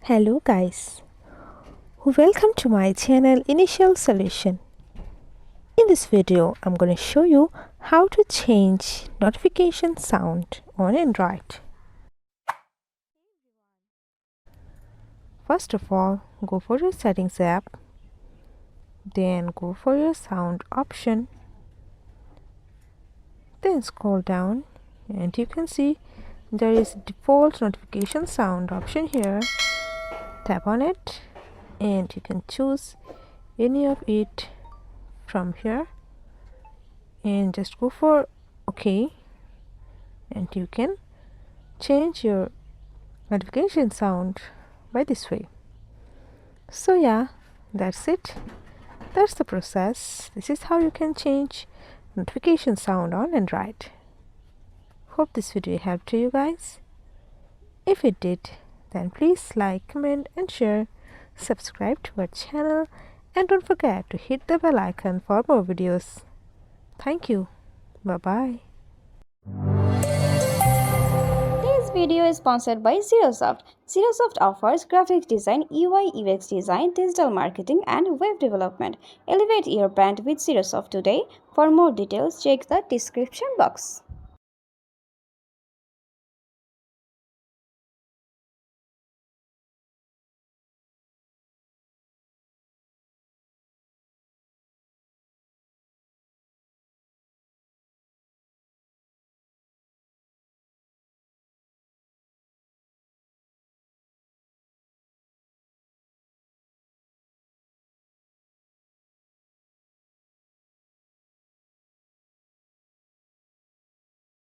Hello guys, welcome to my channel Initial Solution. In this video, I'm going to show you how to change notification sound on Android. First of all, go for your settings app, then go for your sound option, then scroll down and you can see there is default notification sound option here. Tap on it and you can choose any of it from here and just go for OK, and you can change your notification sound by this way. So yeah, that's it. That's the process. This is how you can change notification sound on Android. Hope this video helped you guys. If it did, then please like, comment and share. Subscribe to our channel and don't forget to hit the bell icon for more videos. Thank you. Bye-bye. This video is sponsored by Zerosoft. Zerosoft offers graphic design, UI UX design, digital marketing, and web development. Elevate your brand with Zerosoft today. For more details, check the description box.